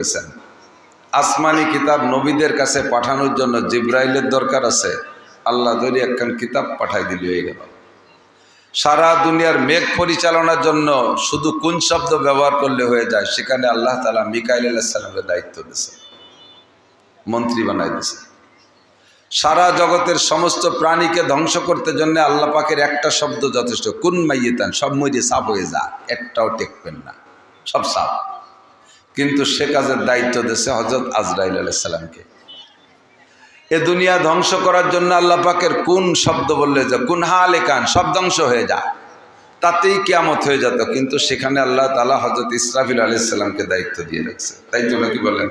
করেছেন। আসমানি কিতাব নবীদের কাছে পাঠানোর জন্য জিব্রাইলের দরকার আছে, আল্লাহ ধরে একখান কিতাব পাঠাই দিল হয়ে গেল। সারা দুনিয়ার মেঘ পরিচালনার জন্য শুধু কোন শব্দ ব্যবহার করলে হয়ে যায়, সেখানে আল্লাহ তাআলা মিকাইল আলাইহিস সালামের দায়িত্ব দিয়েছে, মন্ত্রী বানাই দিয়েছে। সারা জগতের সমস্ত প্রাণীকে ধ্বংস করতে জন্য আল্লাহ পাকের একটা শব্দ যথেষ্ট, কুন মাইয়িতান, সব মরে সাপ হয়ে যা, একটাও টেকবেন না, সব সাপ। কিন্তু সে কাজের দায়িত্ব দিয়েছে হযরত আজরাইল আলাইহিস সালামকে। এ দুনিয়া ধ্বংস করার জন্য আল্লাহ পাকের কোন শব্দ বললে যে কুন হালেকান, সব ধ্বংস হয়ে যা, তাতেই কিয়ামত হয়ে যেত। কিন্তু সেখানে আল্লাহ তাআলা হযরত ইসরাফিল আলাইহিস সালামকে দায়িত্ব দিয়ে রাখছে, তাই তো নাকি বলেন?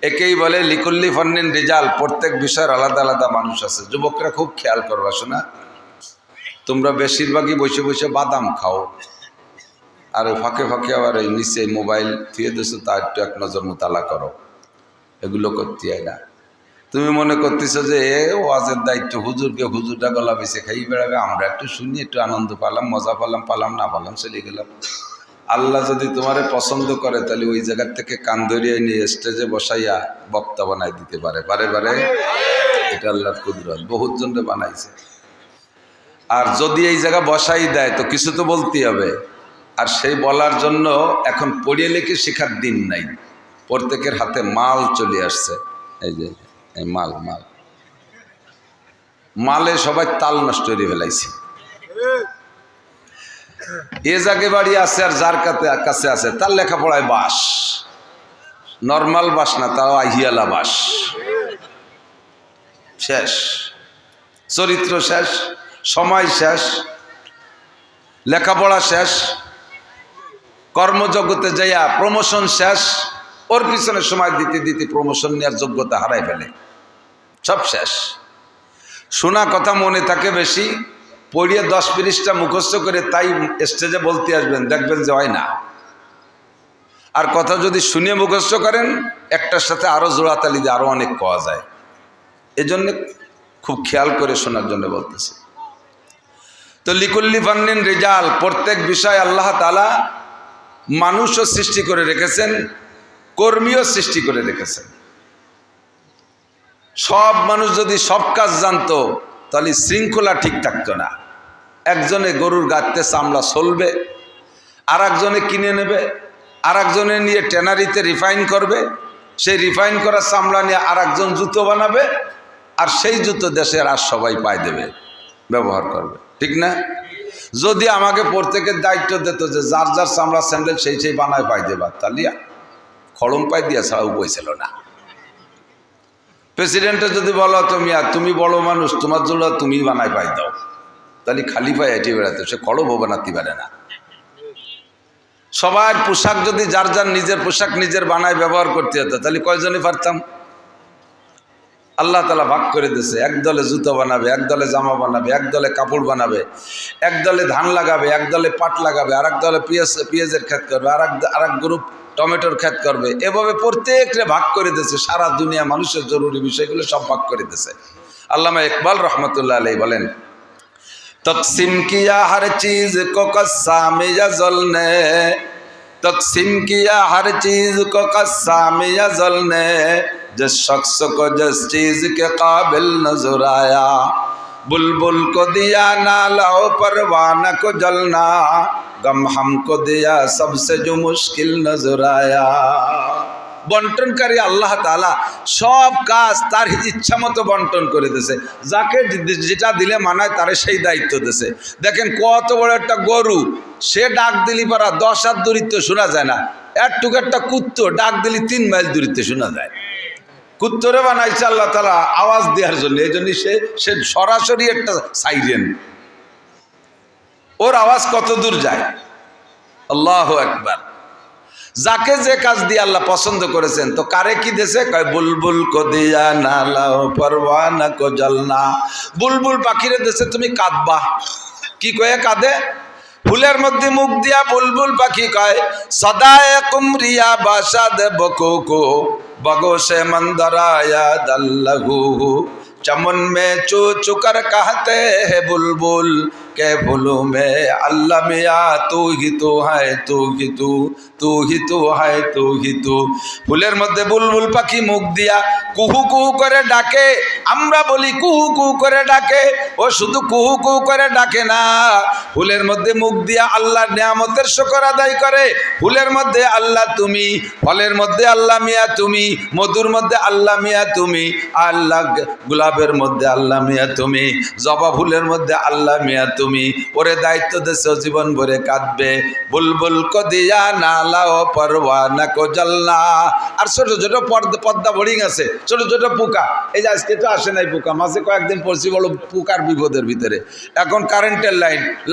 একেই বলে লিকুল্লি ফন্নিন রিজাল, প্রত্যেক বিষয়ের আলাদা আলাদা মানুষ আছে। যুবকরা খুব খেয়াল করবা, শোনা, তোমরা বেশিরভাগই বসে বসে বাদাম খাও, আর ফাঁকে ফাঁকে আবার এই নিচে মোবাইল থুয়ে দিছো, তা একটু এক নজর মোতালা করো। এগুলো করতে হয় না। তুমি মনে করতেছো যে ওয়াজের দায়িত্ব হুজুরকে, হুজুরটা গলা বেছে খাই বেড়াবে, আমরা একটু শুনি, একটু আনন্দ পালাম, মজা পালাম না পালাম চলে গেলাম। আল্লাহ যদি তোমারে পছন্দ করে তাহলে ওই জায়গার থেকে কান ধরিয়ে নিয়ে স্টেজে বসাইয়া বক্তা বানাই দিতে পারে, পারে। এটা আল্লাহর কুদরত, বহুত জনরে বানাইছে। আর যদি এই জায়গা বসাই দেয় তো কিছু তো বলতেই হবে। আর সেই বলার জন্য এখন পড়িয়ে লিখে শেখার দিন নাই, প্রত্যেকের হাতে মাল চলে আসছে। এই যে এই মালে সবাই তাল নষ্ট করে ফেলাইছে। এ জাগে বাড়ি আছে, আর যার কাছে আছে তার লেখাপড়ায় বাস, নর্মাল বাস না, তাও আহিয়ালা বাস। শেষ, চরিত্র শেষ, সময় শেষ, লেখাপড়া শেষ, কর্মজগতে যাইয়া প্রমোশন শেষ, ওর পিছনে সময় দিতে দিতে প্রমোশন নেওয়ার যোগ্যতা হারাই ফেলে, সব শেষ। শোনা কথা মনে থাকে বেশি, পড়িয়ে 10 পৃষ্ঠা মুখস্থ করে তাই স্টেজে বলতে আসবেন, দেখবেন যে হয় না। আর কথা যদি শুনে মুখস্থ করেন, একটার সাথে আরো জোড়াতালি দিয়ে আরো অনেক পাওয়া যায়। এজন্য খুব খেয়াল করে শোনার জন্য বলতেছি। তো লিকুল্লি ফান্নিন রিজাল, প্রত্যেক বিষয় আল্লাহ তাআলা মানুষও সৃষ্টি করে রেখেছেন, কর্মীও সৃষ্টি করে রেখেছেন। সব মানুষ যদি সব কাজ জানতো তাহলে শৃঙ্খলা ঠিক থাকতো না। একজনে গরুর গাঁতে চামড়া চলবে, আর একজনে কিনে নেবে, আর একজনে নিয়ে ট্যানারিতে রিফাইন করবে, সেই রিফাইন করা চামড়া নিয়ে আর একজন জুতো বানাবে, আর সেই জুতো দেশের আর সবাই পায় দেবে, ব্যবহার করবে, ঠিক না? যদি আমাকে প্রত্যেকের দায়িত্ব দিত যে যার যার চামড়া স্যান্ডেল সেই বানায় পাই দেবা, তাহলে খড়ম পাই দিয়া ছাড়া উপায় ছিল না। প্রেসিডেন্টে যদি বলো তুমি বড় মানুষ, তোমার জন্য তুমি বানায় পাই দাও, তাহলে খালি পায়ে হেঁটে বেড়াতে, সে খড়মও বানাতে পারে না। সবার পোশাক যদি যার যার নিজের পোশাক নিজের বানায় ব্যবহার করতে হতো, তাহলে কয়জনে পারতাম? আল্লাহ তাআলা ভাগ করে দিয়েছে, এক দলে জুতো বানাবে, এক দলে জামা বানাবে, এক দলে কাপড় বানাবে, এক দলে ধান লাগাবে, এক দলে পাট লাগাবে, আর এক দলে পেঁয়াজের ক্ষেত করবে, আর এক গ্রুপ টমেটোর ক্ষেত করবে। এভাবে প্রত্যেকটা ভাগ করে দিয়েছে। সারা দুনিয়া মানুষের জরুরি বিষয়গুলো সব ভাগ করে দিয়েছে। আল্লামা ইকবাল রহমতুল্লাহ আলাইহি বলেন, তকসিম কিয়া হর চিজ কো কসামে আজল নে, तकसीम किया हर चीज को कस्साम अज़ल ने, जिस शख्स को जिस चीज के काबिल नजर आया, बुलबुल को दिया नाला परवाना को जलना, गम हमको दिया सबसे जो मुश्किल नजर आया। বন্টনকারী আল্লাহ তাআলা সব কাজ তার ইচ্ছা মতো বন্টন করে দিয়েছে। যাকে যেটা দিলে মানায় তারে সেই দায়িত্ব দিয়েছে। দেখেন কত বড় একটা গরু, সে ডাক দিলি পারা 10 হাত দূরত্ব শোনা যায় না। একটুকু একটা কুত্তো ডাক দিলি 3 মাইল দূরত্বে শোনা যায়। কুত্তরে বানাইছে আল্লাহ তাআলা আওয়াজ দেওয়ার জন্য, এই জন্য সে সরাসরি একটা সাইরেন, ওর আওয়াজ কত দূর যায়। আল্লাহু আকবার। যাকে যে কাজ দিয়ে আল্লাহ পছন্দ করেছেন, তো কারে কি দেশে কয় বুলবুল কো দিয়া নালা পরওয়ানা কো জলনা, বুলবুল পাখিরে দেশে তুমি কাঁদবা। কি কয়ে কাঁদে? ফুলের মধ্যে মুখ দিয়া বুলবুল পাখি কয় সদায়ে কুমরিয়া বাসাদ বকুকু বগোশে মন্দরায়া দাল্লাহু, चमन में चू चुकर कहते हैं बुलबुल কে ভুলু মে আল্লাহ মিয়া তু হি তু হায় তু হি তু তু হি তু হায় তু হি তু। ফুলের মধ্যে বুলবুল পাখি মুখ দিয়া কুহু কুহু করে ডাকে, আমরা বলি কুহু কুহু করে ডাকে, ও শুধু কুহু কুহু করে ডাকে না, ফুলের মধ্যে মুখ দিয়া আল্লাহর নিয়ামতের শুকর আদায় করে। ফুলের মধ্যে আল্লাহ তুমি, ফলের মধ্যে আল্লাহ মিয়া তুমি, মধুর মধ্যে আল্লাহ মিয়া তুমি, আল্লাহ গোলাপের মধ্যে আল্লাহ মিয়া তুমি, জবা ফুলের মধ্যে আল্লাহ মিয়া তুমি। ওরে দায়িত্ব দেশ জীবন ভরে কাঁদবে, বুলবুল কো দিয়া নালাও পরওয়ানা কো জ্বলনা। আর ছোট ছোট পদ্মা বোর্ডিং আছে, ছোট ছোট পোকা, এই যে আজকে তো আসে নাই পোকা, মাঝে কয়েকদিন পড়ছি বলো পোকার বিপদের ভিতরে। এখন কারেন্টের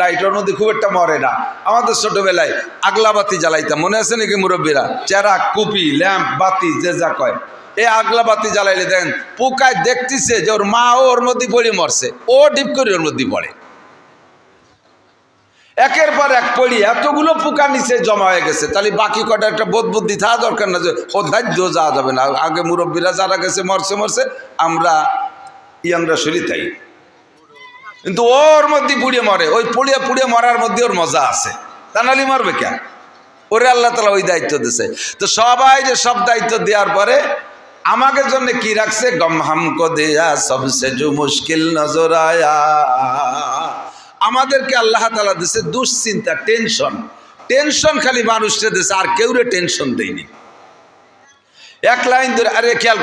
লাইটের মধ্যে খুব একটা মরে না। আমাদের ছোটবেলায় আগলাবাতি জ্বালাইতাম, মনে আছে নাকি মুরব্বীরা? চেরা, কুপি, ল্যাম্প, বাতি যে যা কয়, এই আগলা বাতি জ্বালাইলে দেখেন পোকায় দেখতেছে যে ওর মাও ওর মধ্যে পড়ে মরছে, ও ডিপ করে ওর মধ্যে পড়ে। একের পর এক পড়ি এতগুলো পোকা নিচে জমা হয়ে গেছে, তাহলে বাকি কটা একটা বোধ বুদ্ধি থাকা দরকার না যে অধ্যার্য যাওয়া যাবে না। আগে মুরব্বীরা যারা গেছে মরছে, আমরা ইয়াংরা শরীর তাই, কিন্তু ওর মধ্যে পুড়িয়ে মরে, ওই পুড়িয়ে মরার মধ্যে ওর মজা আছে, তা নাহলে মরবে কেন? ওরে আল্লাহ তাআলা ওই দায়িত্ব দিছে। তো সবাই যে সব দায়িত্ব দেওয়ার পরে আমাদের জন্য কি রাখছে? গম হামকো দেয়া সবসে জো মুশকিল নজর আয়া। আমাদেরকে আল্লাহ তাআলা দিছে দুশ্চিন্তা, টেনশন খালি মানুষকে দিছে, আর কেউরে টেনশন দেয়নি। এক লাইন ধরে, আরে খেয়াল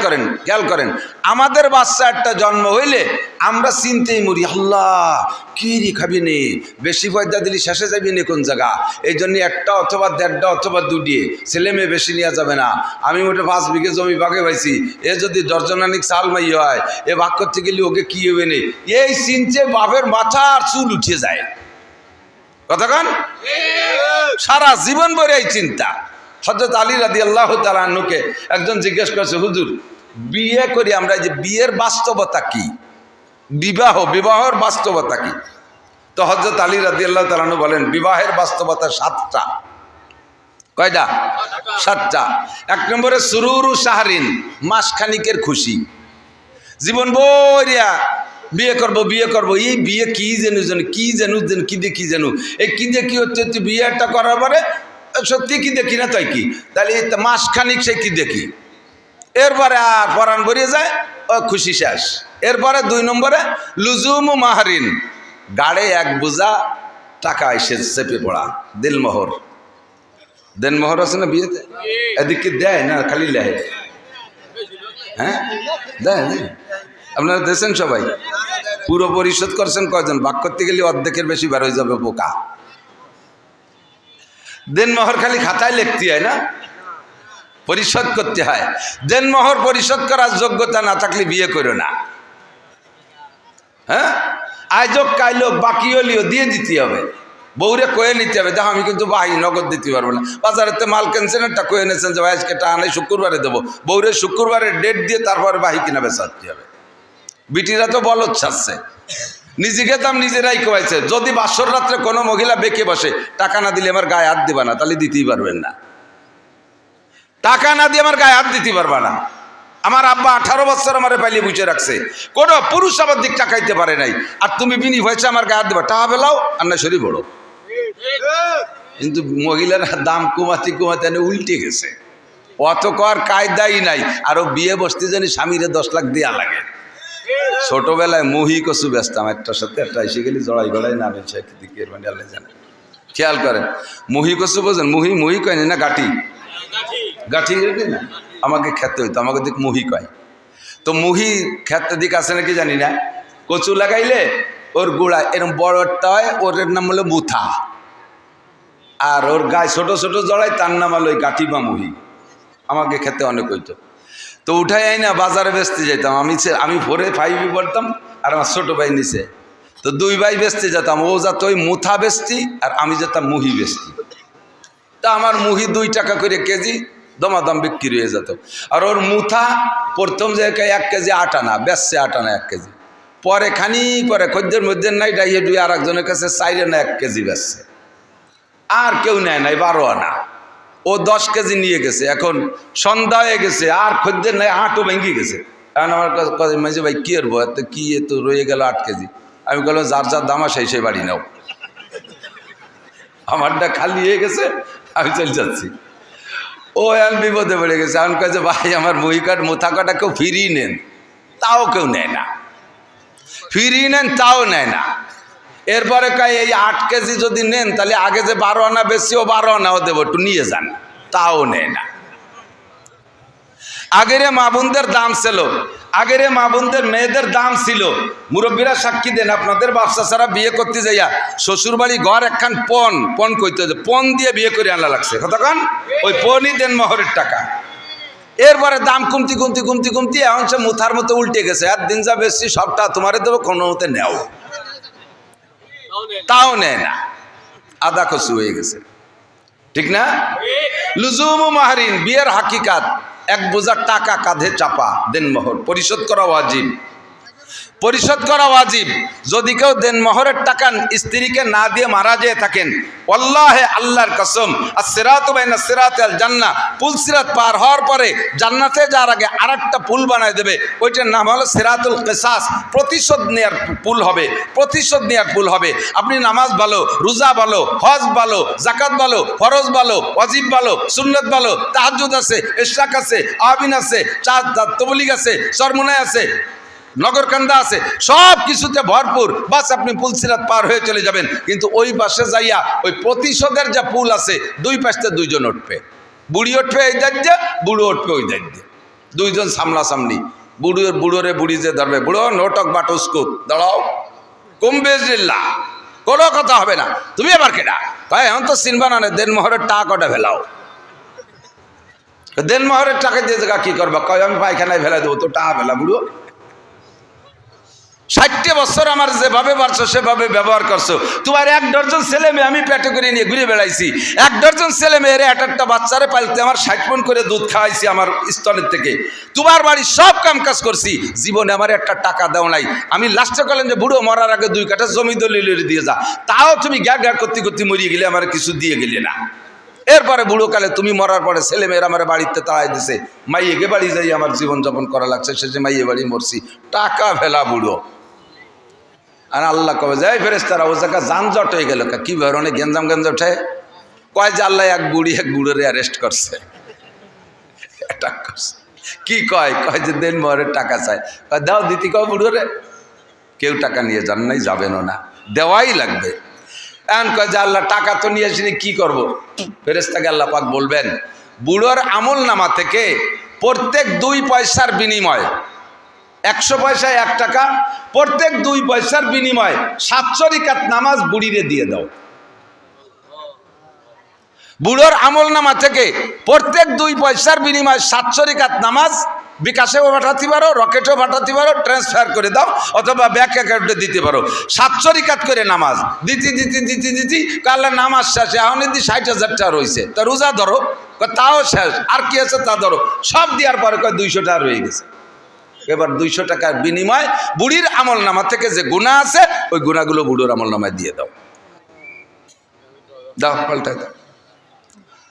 করেন, আমাদের বাচ্চা একটা জন্ম হইলে আমরা চিনতেই মরি, আল্লাহ কি রে খাবি নে, বেশি পয়দা দিলি শেষে যাবি নে কোন জায়গা, এই জন্য একটা অথবা দেড়টা অথবা দুটি ছেলে মেয়ে বেশি নেওয়া যাবে না। আমি ওটা 5 বিঘে জমি ভাগে পাইছি, এ যদি দর্জনানিক চাল মাই হয়, এ ভাগ করতে গেলে ওকে কি হবে নে, এই চিনতে বাপের মাথা আর চুল উঠে যায়। কতক্ষণ সারা জীবন ভরে এই চিন্তা। হযরত আলী রাদিয়াল্লাহু তাআলা আনহুকে একজন জিজ্ঞেস করেছে, হুজুর বিয়ে করি আমরা, যে বিয়ের বাস্তবতা কি, বিবাহের বাস্তবতা কি? তো হযরত আলী রাদিয়াল্লাহু তাআলা আনহু বলেন, বিবাহের বাস্তবতা 7টা। কয়টা? 7টা। 1 নম্বরে সুরুরু শাহরিন, মাসখানিকের খুশি, জীবন বরিয়া বিয়ে করব, এই বিয়ে কি জানু এই কি দিয়ে কি হচ্ছে, বিয়েটা করার পরে সত্যি কি দেখি না, তাই কি তাহলে মাসখানিক সে কি দেখি, এরপরে আর পরাণ বেরিয়ে যায়, ও খুশি শেষ। এরপরে 2 নম্বরে লুজুমু মাহারিন, গাড়ে 1 বোঝা টাকা এসে চেপে পড়া, দেনমোহর আছে না বিয়েতে, এদিকে দেয় না খালি লেয়, হ্যাঁ দেয়। আপনারা দেখছেন সবাই, পুরো পরিশোধ করছেন কয়জন? ভাগ করতে গেলে অর্ধেকের বেশি বার হয়ে যাবে পোকা। দেনমোহর খালি খাতায় লিখতে হয় না, পরিশোধ করতে হয়। দেনমোহর পরিশোধ করার যোগ্যতা না থাকলে বিয়ে করো না। হ্যাঁ, আয়োজক কাইলোক বাকি হলিও দিয়ে দিতে হবে, বউরে কয়ে নিতে হবে, দেখো আমি কিন্তু বাহি নগদ দিতে পারবো না, বাজারেতে মাল কেনছেন একটা কয়ে নিয়েছেন যে ভাই আজকে টাকা নেই, শুক্রবারে দেবো, বউরে শুক্রবারের ডেট দিয়ে তারপরে বাহি কিনা বেচাতে হবে। বিটিরা তো বলদ ছাড়ছে, নিজেকে দাম নিজেরাই কয়েছে। যদি বাসর রাত্রে কোনো মহিলা বেঁকে বসে, টাকা না দিলে আমার গায়ে হাত দিবা না, তাহলে দিতেই পারবেন না। টাকা না দিয়ে আমার গায়ে হাত দিতে পারবা না। আমার আব্বা 18 বছর আমার পাইলে বুঝে রাখছে, কোনো পুরুষ আমার দিক টাকাইতে পারে নাই, আর তুমি বিনি হয়েছে আমার গায়ে হাত দিবা, টাকা পেলাও আর না শরীর বড়। কিন্তু মহিলারা দাম কমাতে উল্টে গেছে, অত কর কায়দাই নাই। আরো বিয়ে বসতে জানি স্বামীরে 10 লাখ দেওয়া লাগে। ছোটবেলায় মুহি কচু বেচতাম, একটার সাথে একটা এসে গেলে জড়াই গড়াই নামে দিকের মানে আল্লাহ জানে। খেয়াল করেন, মুহি কচু বোঝেন? মুহি কয়নি না, গাঠি না, আমাকে খেতে হইতো, আমাকে দিক মুহি কয়। তো মুহি খেতে দিক আছে নাকি জানি না, কচু লাগাইলে ওর গোড়া এরকম বড়টা হয়, ওর নাম হলো মুথা, আর ওর গায়ে ছোট ছোট জড়াই, তার নাম হলো ওই গাঠি বা মুহি। আমাকে খেতে অনেক হইতো। তো উঠাই আই না বাজারে বেচতে যেতাম, আমি 4 5 পড়তাম, আর আমার ছোট ভাই নিচে, তো 2 ভাই বেচতে যেতাম। ও যেত ওই মুথা বেচতি, আর আমি যেতাম মুহি বেচতি। তা আমার মুহি 2 টাকা করে কেজি দমাদম বিক্রি হয়ে যেত। আর ওর মুথা প্রথম জায়গায় 1 কেজি 8 আনা বেচছে, 8 আনা 1 কেজি। পরে পরে খদ্দের মধ্যে নাই ডাইয়ে ডুয়ে আর একজনের কাছে 4 আনা 1 কেজি বেচছে, আর কেউ নেয় নাই 12 আনা। ও 10 কেজি নিয়ে গেছে, এখন সন্ধ্যা হয়ে গেছে, আর খদ্দের নাই, হাটও ভেঙে গেছে। কারণ আমার কাছে মাঝে ভাই কি করবো, এত কি তো রয়ে গেল 8 কেজি। আমি বললাম যার যার দাম সেই সেই বাড়ি নাও, আমারটা খালি হয়ে গেছে, আমি চলে যাচ্ছি। ও এখন বিপদে পড়ে গেছে। আমি কাছে ভাই আমার মোথা কাটা কেউ ফিরিয়ে নেন, তাও কেউ নেয় না, ফিরিয়ে নেন তাও নেয় না। এরপরে কয় এই 8 কেজি যদি নেন তাহলে আগে যে 12 আনা বেশি ও 12 আনাও দেবো, একটু নিয়ে যান, তাও নেয় না। আগের মা বোনদের দাম ছিল, আগের মা বোনদের মেয়েদের দাম ছিল। মুরব্বীরা সাক্ষী দেন, আপনাদের বাচ্চা ছাড়া বিয়ে করতে যাইয়া শ্বশুর বাড়ি ঘর একখান পণ কইতে হচ্ছে, পণ দিয়ে বিয়ে করে আনা লাগছে, কতক্ষণ ওই পণই দেন মোহরের টাকা। এরপরে দাম কমতি কমতি কমতি কমতি এখন সে মুথার মতো উল্টে গেছে, আর দিন যা বেশি সবটা তোমারে দেবো, কোনো মতে নেও, তাও নেয় না, আদা কচু হয়ে গেছে, ঠিক না? লুজুমু মাহরিন, বিয়ের হাকিকাত, এক বোঝা টাকা কাঁধে চাপা, দেনমোহর পরিশোধ করা ওয়াজিব, পরিশোধ করা ওয়াজিব। যদি কেউ দেনমোহরের টাকা স্ত্রীকে না দিয়ে মারা যেয়ে থাকেন, ওয়াল্লাহি আল্লাহর কসম, আস-সিরাতু বাইনা সিরাতি আল জান্নাহ, পুল সিরাত পার হওয়ার পরে জান্নাতে যাওয়ার আগে আরেকটা পুল বানায় দেবে, ওইটার নাম হলো সিরাতুল কিসাস, প্রতিশোধ নেয়ার পুল হবে, প্রতিশোধ নেয়ার পুল হবে। আপনি নামাজ ভালো, রোজা ভালো, হজ ভালো, যাকাত ভালো, ফরজ ভালো, ওয়াজিব ভালো, সুন্নাত ভালো, তাহাজ্জুদ আছে, ইশরাক আছে, আবিন আছে, তাবলীগ আছে, চরমুনাই আছে, নগরকান্দা আছে, সব কিছুতে ভরপুর, বাস আপনি পুলসিরাত পার হয়ে চলে যাবেন। কিন্তু ওই পাশে যাইয়া ওই প্রতিশোধের যে পুল আছে, দুই পাশে দুইজন উঠবে, বুড়ি উঠবে এই দাজ্যে, বুড়ো উঠবে ওই দাজ্যে, দুইজন সামনাসামনি। বুড়োরে বুড়ি যে ধরবে, বুড়ো নোটক বাটুস্কুপ দাঁড়াও, কুম্বেজিল্লা, কোনো কথা হবে না, তুমি আবার কেডা, ভাই এখন তো চিনবা না, দেনমোহরের টাকা কটা ফেলাও, দেনমোহরের টাকা দিয়ে জায়গা কি করবা, কয় আমি পায়খানায় ফেলা দেবো, তো টাকা ফেলা। বুড়ো 60 বছর আমার যেভাবে পারছো সেভাবে ব্যবহার করছো, তোমার 1 ডজন ছেলে মেয়ে আমি পেটে করে নিয়ে ঘুরে বেড়াইছি, 1 ডজন ছেলে মেয়েরে একটা বাচ্চারে পালতে আমার 60 মণ করে দুধ খাওয়াইছি আমার স্তনের থেকে, তোমার বাড়ির সব কাম কাজ করছি, জীবনে আমার একটা টাকা দাও নাই। আমি লাস্টে বললেন যে বুড়ো মরার আগে 2 কাঠা জমি দলিল দিয়ে যা, তাও তুমি গ্যা গ্যা করতে করতে মরিয়ে গেলে, আমার কিছু দিয়ে গেলে না। এরপরে বুড়ো কালে তুমি মরার পরে ছেলে মেয়েরা আমার বাড়িতে তাড়াই দিছে, মাইয়েকে বাড়ি যাই আমার জীবনযাপন করা লাগছে, শেষে মাইয়ে বাড়ি মরছি, টাকা ফেলা বুড়ো। আর আল্লাহ কবে যায় ফেরেশতারা ও জায়গা যানজট হয়ে গেল, কি ব্যাপার অনেক গেঞ্জাম ওঠে, কয় যে আল্লাহ এক বুড়োরে অ্যারেস্ট করছে, অ্যাটাক করছে। কি কয় যে দেনমোহরের টাকা চায়, দাও দিতি কয় বুড়োরে, কেউ টাকা নিয়ে যান নাই, যাবেনও না, দেওয়াই লাগবে। এখন কয় যে আল্লাহ টাকা তো নিয়ে আসিনি, কি করবো? ফেরেশতাকে আল্লাহ পাক বলবেন, বুড়োর আমল নামা থেকে প্রত্যেক 2 পয়সার বিনিময়, 100 পয়সায় 1 টাকা, প্রত্যেক 2 পয়সার বিনিময় 700 রাকাত নামাজ বুড়িরে দিয়ে দাও। বুড়োর আমল নামা থেকে প্রত্যেক 2 পয়সার বিনিময় 700 রাকাত নামাজ বিকাশেও পাঠাতে পারো, রকেটও পাঠাতে পারো, ট্রান্সফার করে দাও, অথবা ব্যাংক অ্যাকাউন্টে দিতে পারো। 700 রাকাত করে নামাজ দিতি কাল্লা নামাজ শেষে এখন যদি 60,000 টাকা রয়েছে, তা রোজা ধরো, তাও শেষ, আর কি আছে তা ধরো, সব দেওয়ার পরে 200 টাকা রয়ে গেছে। এবার 200 টাকার বিনিময় বুড়ির আমল নামা থেকে যে গুনাহ আছে, ওই গুনাহগুলো বুড়োর আমল নামায় দিয়ে দাও, দাও পাল্টায় দাও।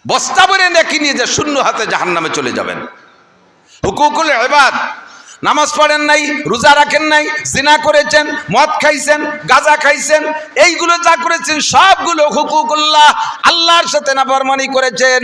বস্তা ভরে নেকি নিয়ে যে শূন্য হাতে জাহান্নামে চলে যাবেন। হুকুকুল ইবাদ, নামাজ পড়েন নাই, রোজা রাখেন নাই, জিনা করেছেন, মদ খাইছেন, গাঁজা খাইছেন, এইগুলো যা করেছেন সবগুলো হুকুকুল্লাহ, আল্লাহর সাথে নাফরমানি করেছেন।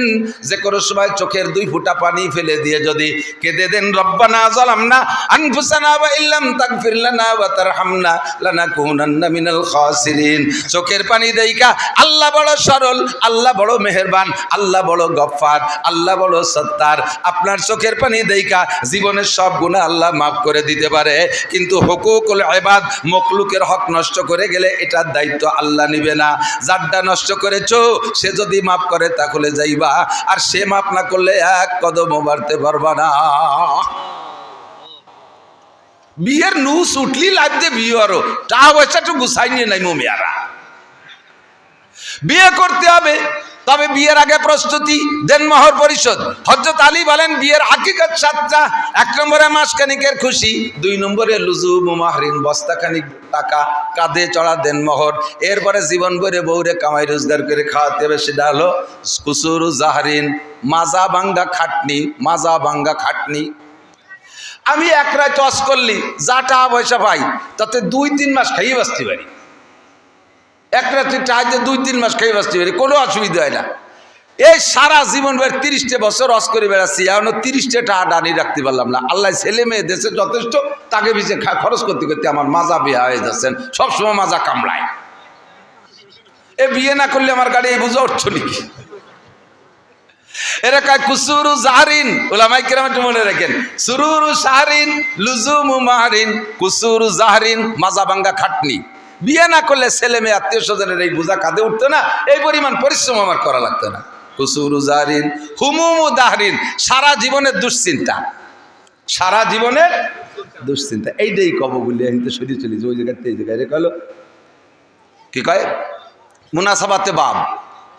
যে কোনো সময় চোখের 2 ফোঁটা পানি ফেলে দিয়ে যদি কেঁদে দেন, রব্বানা যালামনা আনফুসানা ওয়া ইল্লাম তাগফির লানা ওয়া তারহামনা লানাকুনান্না মিনাল খাসিরিন। চোখের পানি দেইকা আল্লাহ বড় সরল, আল্লাহ বড় মেহেরবান, আল্লাহ বড় গফফার, আল্লাহ বড় সত্তার। আপনার চোখের পানি দেইকা জীবনের সব গুনাহ আল্লাহ মাফ করে দিতে পারে, কিন্তু হুকুকুল ইবাদ, মখলুকের হক নষ্ট করে গেলে এটার দায়িত্ব আল্লাহ নিবে না। যারটা নষ্ট করেছো সে যদি মাফ করে তাহলে যাইবা, আর সে মাফ না করলে 1 কদমও বাড়তে পারবা না। বিয়ের নুস উঠলি লাগছে বিয়ে, আরো টাকা পয়সা তো গুছাই নিয়ে নাই মেয়ারা, বিয়ে করতে হবে, তবে বিয়ের আগে প্রস্তুতি, দেনমোহর পরিশোধ। হযরত আলী বলেন বিয়ের হাকিকত 7টা। 1 নম্বরে মাসখানিকের খুশি, 2 নম্বরে লুজুমু মাহরিন, বস্তাখানিক টাকা কাঁধে চড়া দেনমোহর, এরপরে জীবন ভরে বউরে কামাই রোজগার করে খাওয়াতে হবে, সেটা হলো কুসুরু জাহরিন, মাজা ভাঙ্গা খাটনি, মাজা ভাঙ্গা খাটনি। আমি এক রাত ওয়াজ করলি যা টাকা পয়সা পাই তাতে 2-3 মাস খাইয়ে বাঁচতে পারি। এক রাত্রি টাকা 2-3 মাস খাইয়ে বাঁচতে পারি, কোনো অসুবিধা হয় না। এই সারা জীবন 30টা বছর ওয়াজ করে বেড়াচ্ছি, এখনো 30টা টাকা ডানি রাখতে পারলাম না। আল্লাহ ছেলে মেয়ে দেশে যথেষ্ট, তাকে পিছিয়ে খরচ করতে করতে আমার মাজা বিয়া হয়ে যাচ্ছেন, সবসময় মাজা কামড়ায়। এ বিয়ে না করলে আমার গাড়ি এই বুঝা উঠছ নাকি? এরা কয় কুসুরু জাহরিন, উলামায়ে কেরাম একটু মনে রাখেন, সুরুরু শাহরিন লুজুমু মাহরিন, কুসুরু জাহরিন মাজা ভাঙ্গা খাটনি। বিয়ে না করলে ছেলে মেয়ে আত্মীয় স্বজনের এই বোঝা কাঁধে উঠতো না, এই পরিমাণ পরিশ্রম আমার করা লাগতো না। কুসুরু জাহরিন হুমুমু দাহরিন, সারা জীবনের দুশ্চিন্তা, সারা জীবনের দুশ্চিন্তা। এইটাই কব বলি কিন্তু সরিয়ে চলি ওই জায়গাতে, এই জায়গায় রেখে হলো কি কয় মুনাসাবাতে বাব,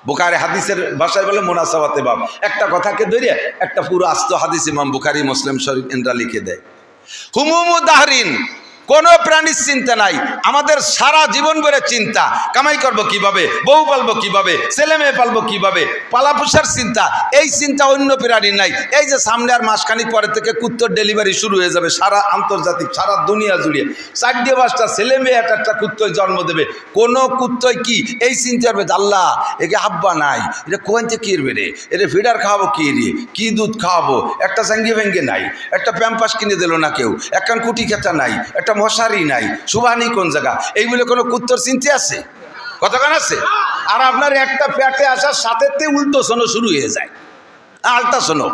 বুখারী হাদিসের ভাষায় বলে মুনাসাবাতে বাব। একটা কথাকে ধরে একটা পুরো আস্ত হাদিস ইমাম বুখারী মুসলিম শরীফ এনরা লিখে দেয়। হুমুমু দাহরিন, কোনো প্রাণীর চিন্তা নাই, আমাদের সারা জীবন ভরে চিন্তা, কামাই করব কিভাবে, বউ পালবো কিভাবে, ছেলে মেয়ে পালবো কিভাবে, পালাপোষার চিন্তা। এই চিন্তা অন্য প্রাণীর নাই। এই যে সামনে আর মাসখানিক পরে থেকে কুত্তর ডেলিভারি শুরু হয়ে যাবে, সারা আন্তর্জাতিক সারা দুনিয়া জুড়ে 4-5টা ছেলে মেয়ে একটা কুত্তয় জন্ম দেবে। কোনো কুত্তয় কি এই চিন্তা করবে আল্লাহ একে হাব্বা নাই, এটা কোন থেকে কি রে, এটা ফিডার খাওয়াবো কি রে, কি দুধ খাওয়াবো, একটা জাঙ্গি ভেঙ্গে নাই, একটা প্যাম্পাস কিনে দিল না কেউ, একখান কুটি খেতা নাই, একটা মশারি নাই, সুবানি কোন জায়গা, এইগুলো কোনো কুত্তর চিন্তা আছে? কতক্ষণ আছে? আর আপনার একটা পেটে আসার সাথে উল্টো শোনো শুরু হয়ে যায়, আলটা শোনো।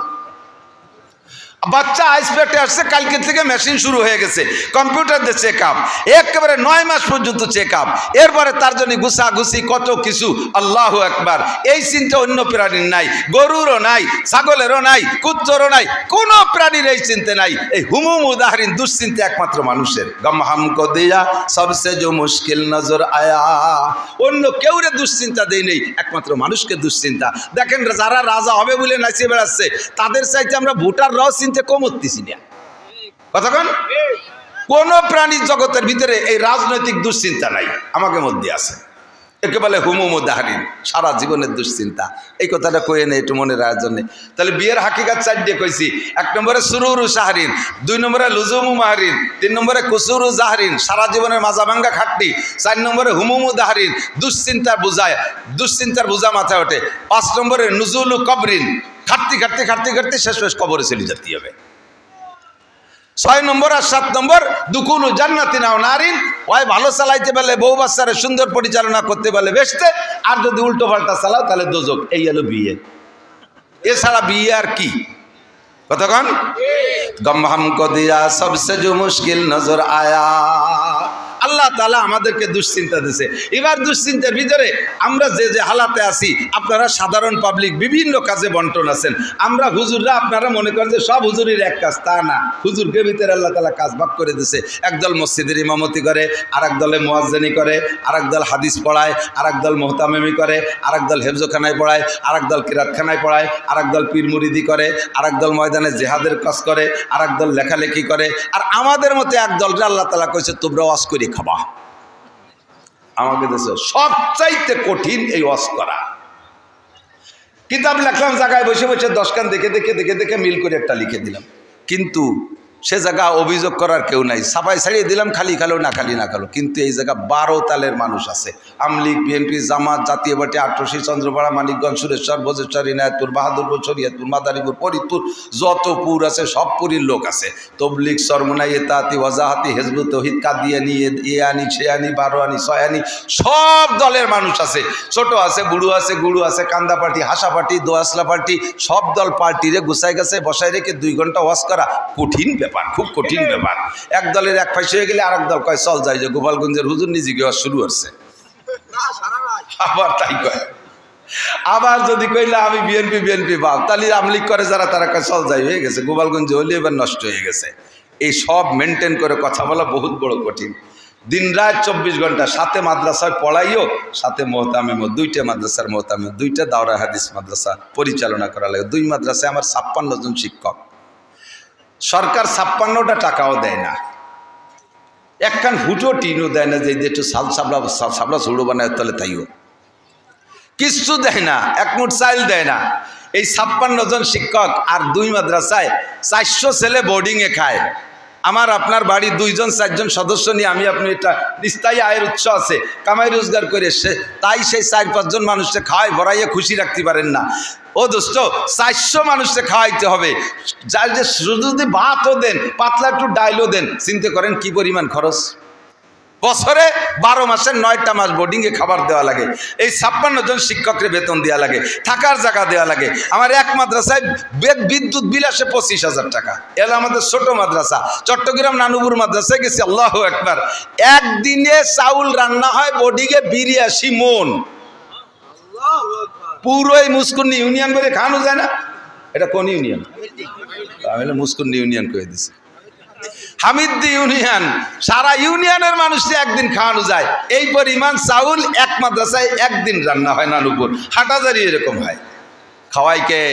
বাচ্চা আইস পেটে আসছে, কালকে থেকে মেশিন শুরু হয়ে গেছে, কম্পিউটার দিয়ে চেক আপ, একেবারে 9 মাস পর্যন্ত চেক আপ, এরপরে তার জন্য ঘুষাঘুষি কত কিছু। আল্লাহু আকবার। এই চিন্তা অন্য প্রাণীর নাই, গরুরও নাই, ছাগলেরও নাই, কুত্তরও নাই, কোন প্রাণীর এই চিন্তা নাই। এই হুমুম উদাহরণ দুশ্চিন্তা একমাত্র মানুষের। গম হামকো দিয়া সবসে যে মুশকিল নজর আয়া, অন্য কেউরে দুশ্চিন্তা দেই নেই, একমাত্র মানুষকে দুশ্চিন্তা। দেখেন যারা রাজা হবে বলে নাচিয়ে বেড়াচ্ছে, তাদের চাইতে আমরা ভোটাররাও চিন্তা কম হচ্ছি না। কতক্ষণ? কোন প্রাণী জগতের ভিতরে এই রাজনৈতিক দুশ্চিন্তা নাই, আমাকে মধ্যে আছে। একে বলে হুমুম দাহরিন, সারা জীবনের দুশ্চিন্তা। এই কথাটা কয়ে নেই একটু মনে রাখার জন্য। তাহলে বিয়ের হাকিকাত 4টে কইছি। 1 নম্বরে সুরুরু শাহরিন, 2 নম্বরে লুজুমু মাহরিন, 3 নম্বরে কুসুরু জাহরিন, সারা জীবনের মাজা ভাঙ্গা খাটনি, 4 নম্বরে হুমুমু দাহরিন, দুশ্চিন্তার বোঝায়, দুশ্চিন্তার বোঝা মাথায় ওঠে, 5 নম্বরে নুজুলু কবরিন, খাটতে খাটতে খাটতে খাটতে শেষ কবরে চলে যেতে হবে। 6 নম্বর আর 7 নম্বর দুকুলু জান্নাতি নাও নারিন, ওই ভালো চালাইতে পারলে বউ বাচ্চারে সুন্দর পরিচালনা করতে পারলে বেশতে, আর যদি উল্টো পাল্টা চালাও তাহলে দোজক। এই হলো বিয়ে, এছাড়া বিয়ে আর কি? কতক্ষণ? গম হামকো দিয়া সবসে যে মুশকিল নজর আয়া। আল্লাহ তাআলা আমাদেরকে দুশ্চিন্তা দিয়েছে। এবার দুশ্চিন্তার ভিতরে আমরা যে যে হালাতে আছি, আপনারা সাধারণ পাবলিক বিভিন্ন কাজে বন্টন আছেন। আমরা হুজুররা, আপনারা মনে করেন যে সব হুজুরের এক কাজ, তা না। হুজুরকে ভিতরে আল্লাহ তাআলা কাজ ভাগ করে দিয়েছে। একদল মসজিদের ইমামতি করে, আরেক দলে মুয়াজ্জিনি করে, আরেক দল হাদিস পড়ায়, আরেক দল মুহতামিমি করে, আরেক দল হেফজখানায় পড়ায়, আরেক দল কিরাতখানায় পড়ায়, আরেক দল পীর মুরিদি করে, আরেক দল ময়দানে জিহাদের কাজ করে, আরেক দল লেখালেখি করে। আর আমাদের মতো এক দলটা আল্লাহ তাআলা কইছে তোমরা ওয়াজ করে খাবা। আমাকে দেশে সবচাইতে কঠিন এই ওয়াজ করা। কিতাব লেখলাম, জায়গায় বসে বসে 10 খান দেখে দেখে দেখে দেখে মিল করে একটা লিখে দিলাম, কিন্তু সে জায়গা অভিযোগ করার কেউ নাই, সাফাই ছাড়িয়ে দিলাম, খালি খালো না খালি না খালো। কিন্তু এই জায়গা 12 তালের মানুষ আছে, আমলিগ, বিএনপি, জামাত, জাতীয় পার্টি, আটরশি, চন্দ্রপাড়া, মানিকগঞ্জ, সুরেশ্বর, বজেশ্বর, ইনায়তপুর, বাহাদুরপুর, শরীয়তপুর, মাদারীপুর, ফরিদপুর, যত পুর আছে সব পুরীর লোক আছে। তবলিগ, সরমনাই, এতাতি, ওয়াজাহাতি, হেজবুত তৌহিদ, কাদিয়ানি, ইয়ানি, শেয়ানি, বারোয়ানি, ছয়ানি, সব দলের মানুষ আছে। ছোট আছে, বুড়ো আছে, গুড়ু আছে, কান্দা পার্টি, হাসা পার্টি, দোয়াসলা পার্টি, সব দল পার্টিরে গুছাই গেছে বসাই রেখে 2 ঘন্টা ওয়াজ করা কঠিন ব্যাপার, খুব কঠিন ব্যাপার। এক দলের এক ফাইসে হয়ে গেলে আরেক দল কয় চল যাই, যে গোপালগঞ্জের হুজুর নিজে গিয়ে শুরু হচ্ছে, আবার তাই কয়। আবার যদি কইলে আমি বিএনপি বাপ, তাহলে আমলিগ করে যারা, তারা কয় চল যাই, হয়ে গেছে গোপালগঞ্জে হলে এবার নষ্ট হয়ে গেছে। এই সব মেনটেন করে কথা বলা বহুত বড় কঠিন। দিন রাত 24 ঘন্টা, সাথে মাদ্রাসায় পড়াইও, সাথে মোহতামিম, 2টে মাদ্রাসার মোহতামিম, 2টা দাওরা হাদিস মাদ্রাসা পরিচালনা করা লাগে। 2 মাদ্রাসায় আমার 56 জন শিক্ষক। সরকার 56টা টাকাও দেয় না, একখান হুটো টিনও দেয় না যে একটু সাবলা ঝুড়ো বানায়, তাহলে তাইও কিচ্ছু দেয় না, 1 মুঠ চাল দেয় না। এই 56 জন শিক্ষক আর 2 মাদ্রাসায় 400 ছেলে বোর্ডিংয়ে খায়। আমার আপনার বাড়ি 2 জন 4 জন সদস্য নিয়ে আমি আপনি এটা স্থায়ী আয়ের উৎস আছে, কামাই রোজগার করে তাই সেই 4-5 জন মানুষকে খাওয়াই ভরাইয়ে খুশি রাখতে পারেন না। ও দোস্ত, 400 মানুষকে খাওয়াইতে হবে, যার যে শুধু যদি ভাতও দেন, পাতলা একটু ডাইলও দেন, চিন্তা করেন কি পরিমাণ খরচ। বছরে 12 মাসের 9টা মাস বোর্ডিংয়ে খাবার দেওয়া লাগে, এই 56 জন শিক্ষকের বেতন দেওয়া লাগে, থাকার জায়গা দেওয়া লাগে। আমার এক মাদ্রাসায় বিদ্যুৎ বিল আসে 25,000 টাকা। এলো আমাদের ছোট মাদ্রাসা। চট্টগ্রাম নানুপুর মাদ্রাসায় গেছি, আল্লাহু আকবার, একদিনে চাউল রান্না হয় বোর্ডিংয়ে 82 মন। পুরোই মুস্কুন্নি ইউনিয়ন করে খাওয়ানো যায় না। এটা কোন ইউনিয়ন? আমি মুস্কুন্নি ইউনিয়ন করে দিছি। হামিদ্দি ইউনিয়ন, সারা ইউনিয়নের মানুষকে একদিন খাওয়ানো যায়। এই পরিমাণ চাউল এক মাদ্রাসায় একদিন রান্না হয়। নানুপুর, হাটাজারি এরকম হয়। খাওয়াই কে?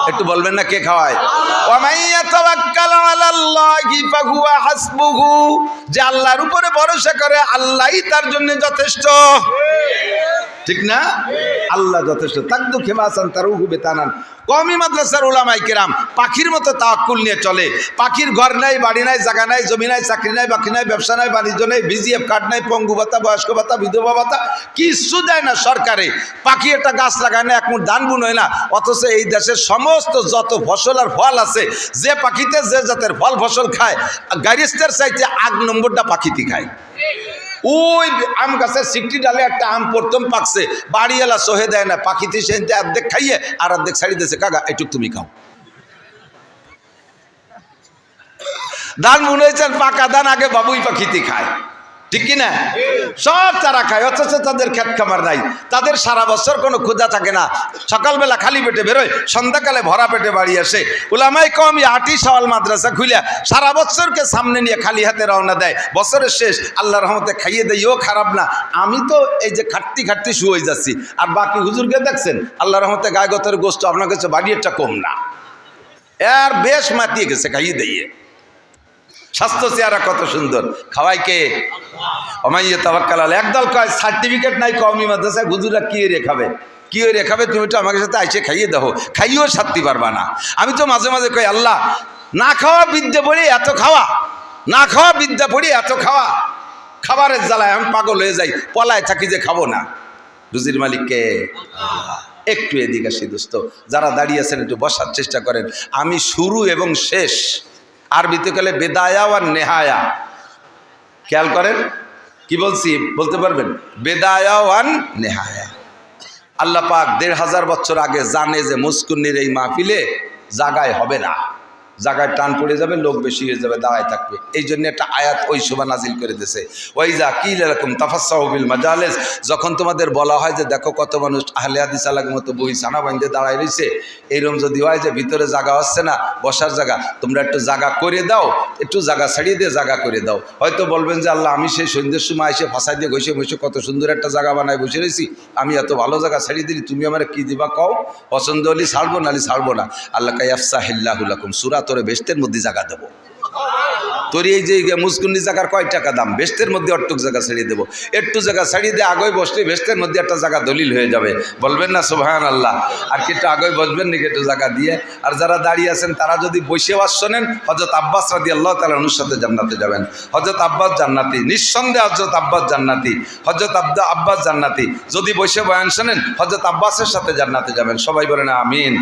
একটু বলবেন না কে খাওয়ায়? যে আল্লাহর উপরে ভরসা করে আল্লাহই তার জন্য যথেষ্ট, ঠিক না? আল্লাহ যথেষ্ট। তাকদু খেমাসান তারুহু বেতানান। কওমি মাদ্রাসার উলামায়ে কেরাম পাখির মতো তাওয়াক্কুল নিয়ে চলে। পাখির ঘর নাই, বাড়ি নাই, জায়গা নাই, জমি নাই, চাকরি নাই, বাকি নাই, ব্যবসা নাই, বাণিজ্য নাই, বিজিএফ কার্ড নাই, পঙ্গু ভাতা, বয়স্ক ভাতা, বিধবা ভাতা, কিচ্ছু দেয় না সরকারে। পাখি একটা গাছ লাগায় না, এক মুঠ ধান বুনয় না। অথচ এই দেশের সমস্ত যত ফসল আর ফল আছে, যে পাখিতে যে জাতের ফল ফসল খায়, গারিস্তের চাইতে 8 নম্বরটা পাখিতে খায়। ওই আম গাছের সিকটি ডালে একটা আম প্রথম পাকছে, বাড়িওয়ালা সহে দেয় না, পাখিতে সে অর্ধেক খাইয়ে আর অর্ধেক ছাড়ি দিয়েছে, কাকা এটুক তুমি খাও। ধান বুনেছেন, পাকা ধান আগে বাবুই পাখিতে খায়, ঠিক কিনা? সব তারা খায়, অথচ তাদের ক্ষেত খামার নাই। তাদের সারা বছর কোনো ক্ষুধা থাকে না। সকালবেলা খালি পেটে বেরোয়, সন্ধ্যাকালে ভরা পেটে বাড়ি আসে। উলামায়ে কেরাম আটি সওয়াল মাদ্রাসা খুলে সারা বছরকে সামনে নিয়ে খালি হাতে রওনা দেয়। বছরের শেষ আল্লাহর রহমতে খাইয়ে দেয়, ও খারাপ না। আমি তো এই যে খাটতি খাটতি শুয়ে যাচ্ছি, আর বাকি হুজুরকে দেখছেন আল্লাহর রহমতে গায়ে গতের গোস্ত আপনার কাছে বাড়িটা কম না, এর বেশ মাতিয়ে গেছে খাইয়ে দিয়ে। স্বাস্থ্য চেহারা কত সুন্দর, খাওয়াই কে? ওমাইয়া তাওয়াক্কাল আলাইহি। একদল কয় সার্টিফিকেট নাই কওমি মাদ্রাসায়, হুজুরা কি রেখাবে, কি রেখাবে? তুমি তো আমাকে সাথে আইসে খাইয়ে দাও, খাইয়েও সারতে পারবা না। আমি তো মাঝে মাঝে কই, আল্লাহ না খাওয়া বিদ্যা পড়ি এত খাওয়া, না খাওয়া বিদ্যা পড়ি এত খাওয়া, খাবারের জ্বালায় আমি পাগল হয়ে যাই, পলায় থাকি যে খাবো না। রুজির মালিককে একটু এদিকে আসি দোস্ত, যারা দাঁড়িয়ে আছেন একটু বসার চেষ্টা করেন। আমি শুরু এবং শেষ, আরবিতে গেলে বেদায়া আর নেহায়া, খেয়াল করেন কি বলছি, বলতে পারবেন? বেদায়া ওয়ান নেহায়া। আল্লাহ পাক 1500 বছর আগে জানে যে মুস্কুন্নির এই মাহফিলে জায়গায় হবে না, জায়গায় টান পড়ে যাবে, লোক বেশি হয়ে যাবে, দাঁড়ায় থাকবে। এই জন্য একটা আয়াত ওই সময় নাজিল করে দিয়েছে, ওয়াইজা কিল লাকুম তাফাসসাহু বিল মাজালিস। যখন তোমাদের বলা হয় যে দেখো কত মানুষ আহলে হাদিস আলাগের মতো বই ছানা বাঁধে দাঁড়ায় রয়েছে, এইরকম যদি হয় যে ভিতরে জায়গা হচ্ছে না, বসার জায়গা, তোমরা একটু জায়গা করে দাও, একটু জায়গা ছাড়িয়ে দিয়ে জায়গা করে দাও। হয়তো বলবেন যে আল্লাহ আমি সেই সন্ধ্যের সময় এসে ফাঁসাই দিয়ে ঘষে বসে কত সুন্দর একটা জায়গা বানায় বসে রয়েছি, আমি এত ভালো জায়গা ছাড়িয়ে দিলি, তুমি আমার কি দিবা কও, পছন্দ হলে ছাড়বো নাহলে ছাড়বো না। আল্লাহ ইয়াফসাহিল্লাহু লাকুম, সূরা তোরে বেহেশতের মধ্যে জায়গা দেবো। তোর এই যে মুসকুন্নি জায়গার কয় টাকা দাম, বেহেশতের মধ্যে অট্টুক জায়গা ছাড়িয়ে দেবো। একটু জায়গা ছাড়িয়ে দিয়ে আগে বসলে বেহেশতের মধ্যে একটা জায়গা দলিল হয়ে যাবে। বলবেন না সুবহানাল্লাহ? আর কি একটু আগে বসবেন নাকি একটু জায়গা দিয়ে? আর যারা দাঁড়িয়ে আছেন তারা যদি বসে শোনেন, হযরত আব্বাস রাদিয়াল্লাহু তাআলা আনহুর সাথে জান্নাতে যাবেন। হযরত আব্বাস জান্নাতি, নিঃসন্দেহে হযরত আব্বাস জান্নাতি, হযরত আব্বাস জান্নাতি। যদি বসে বয়ান শোনেন, হযরত আব্বাসের সাথে জান্নাতে যাবেন। সবাই বলেন আমিন।